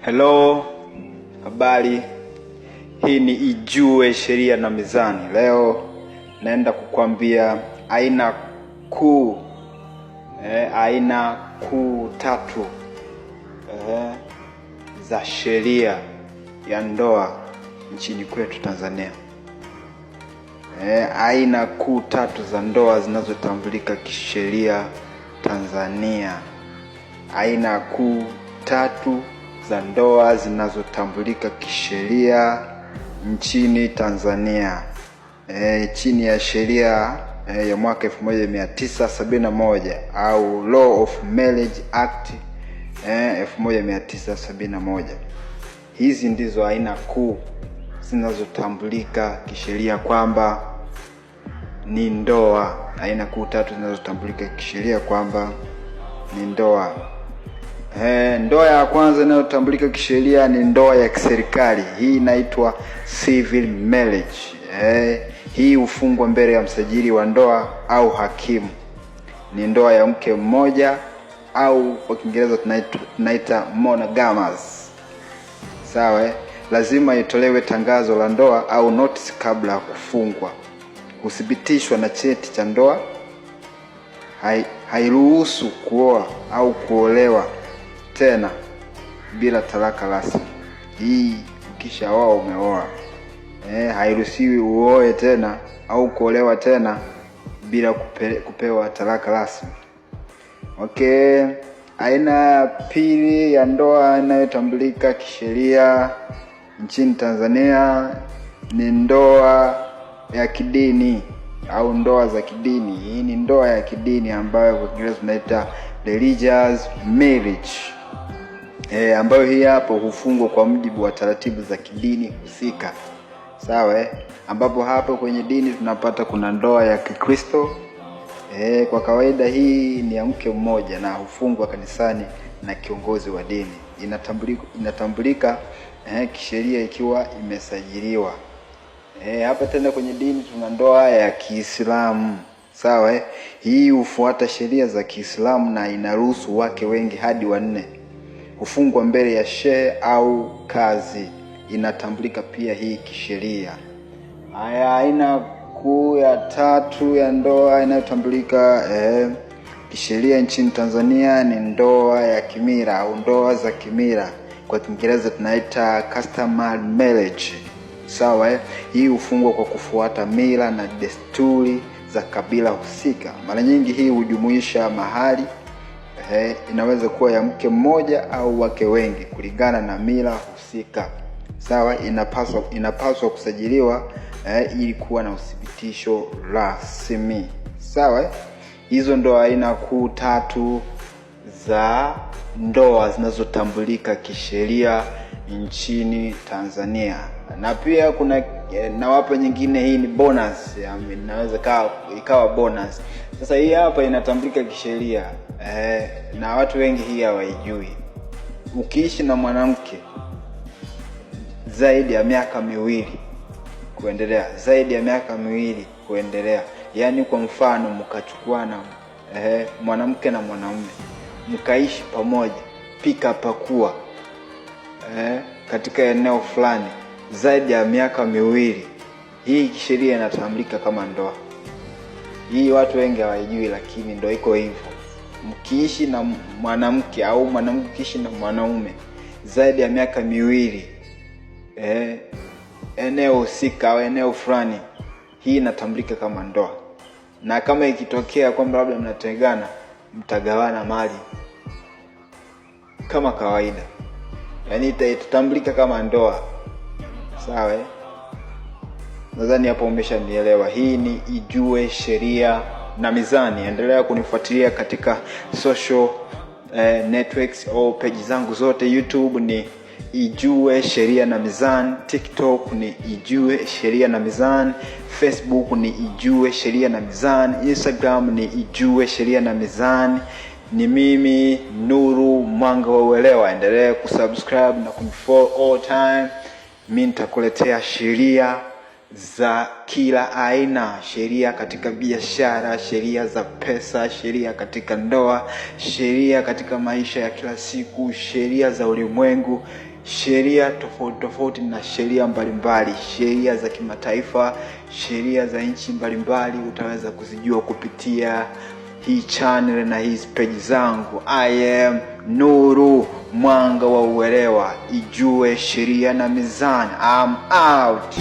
Hello, habari. Hii ni Ijue Sheria na Mizani. Leo naenda kukwambia aina kuu tatu za sheria ya ndoa nchini kwetu Tanzania. Aina kuu tatu za ndoa zinazotambulika kisheria Tanzania. Aina kuu tatu za ndoa zinazotambulika kisheria nchini Tanzania. Chini ya sheria ya mwaka 1971 au Law of Marriage Act 1971. Hizi ndizo aina kuu zinazotambulika kisheria kwamba ni ndoa. Aina kuu tatu zinazotambulika kisheria kwamba ni ndoa. Ndoa ya kwanza inayotambulika kisheria ni ndoa ya kiserikali. Hii inaitwa civil marriage. Hii hufungwa mbele ya msajili wa ndoa au hakimu. Ni ndoa ya mke mmoja au kwa Kiingereza tunaita monogamous. Sawa? Lazima itolewe tangazo la ndoa au notice kabla ya kufungwa. Huthibitishwa na cheti cha ndoa. Hairuhusu kuoa au kuolewa tena bila talaka rasmi. Hii ukishaoa umeoa. Hairuhusiwi uoe tena au kuolewa tena bila kupewa talaka rasmi. Aina ya pili ya ndoa inayotambulika kisheria nchini Tanzania ni ndoa ya kidini au ndoa za kidini. Hii ni ndoa ya kidini ambayo kwa Kiingereza tunaita religious marriage. Ambayo hii hapo hufungwa kwa mujibu wa taratibu za kidini husika. Sawa? Ambapo hapo kwenye dini tunapata kuna ndoa ya Kikristo. Kwa kawaida hii ni ya mke mmoja na hufungwa kanisani na kiongozi wa dini. Inatambulika kisheria ikiwa imesajiliwa. Hapa tena kwenye dini tuna ndoa ya Kiislamu. Sawa? Hii hufuata sheria za Kiislamu na inaruhusu wake wengi hadi 4. Hufungwa mbele ya shehe au kazi. Inatambulika pia hii kisheria. Aina kuu ya tatu ya ndoa inayotambulika kisheria nchini Tanzania ni ndoa ya kimila au ndoa za kimila. Kwa Kiingereza tunaita customary marriage. Sawa? Hii hufungwa kwa kufuata mila na desturi za kabila husika. Mara nyingi hii hujumuisha mahari. Inaweza kuwa ya mke mmoja au wake wengi kulingana na mila husika. Sawa? Inapaswa kusajiliwa ili kuwa na uthibitisho rasmi. Sawa? Hizo ndo aina kuu tatu za ndoa zinazotambulika kisheria nchini Tanzania. Na pia kuna na wapo nyingine, hii ni bonus. Inaweza ikawa bonus. Sasa hii hapa inatambulika kisheria na watu wengi hii hawaijui. Ukiishi na mwanamke zaidi ya miaka 2 kuendelea, yani kwa mfano mkachukuana mwanamke na mwanamume mkaishi pamoja, pika pakua katika eneo fulani zaidi ya miaka 2, hii kisheria inatambulika kama ndoa. Hii watu wengi hawajui, lakini ndio iko hivyo. Mkiishi na mwanamke au mwanamke kiishi na mwanaume zaidi ya miaka 2 eneo husika au eneo fulani, hii inatambulika kama ndoa. Na kama ikitokea kwamba labda mnatengana, mtagawana mali kama kawaida, yani itatambulika kama ndoa. Sawa? Nadhani hapo umeshanielewa. Hii ni Ijue Sheria na Mizani. Endelea kunifuatilia katika social networks au page zangu zote. YouTube ni Ijue Sheria na Mizani, TikTok ni Ijue Sheria na Mizani, Facebook ni Ijue Sheria na Mizani, Instagram ni Ijue Sheria na Mizani. Ni mimi Nuru Mwanga wa Uelewa. Endelea kusubscribe na kunifollow all time. Mimi nitakuletea sheria za kila aina, sheria katika biashara, sheria za pesa, sheria katika ndoa, sheria katika maisha ya kila siku, sheria za ulimwengu. sheria tofauti tofauti na sheria mbalimbali, sheria za kimataifa, sheria za nchi mbalimbali utaweza kuzijua kupitia hii channel na hizi page zangu. I am Nuru, mwanga wa uelewa, ijue sheria na mizani. I'm out.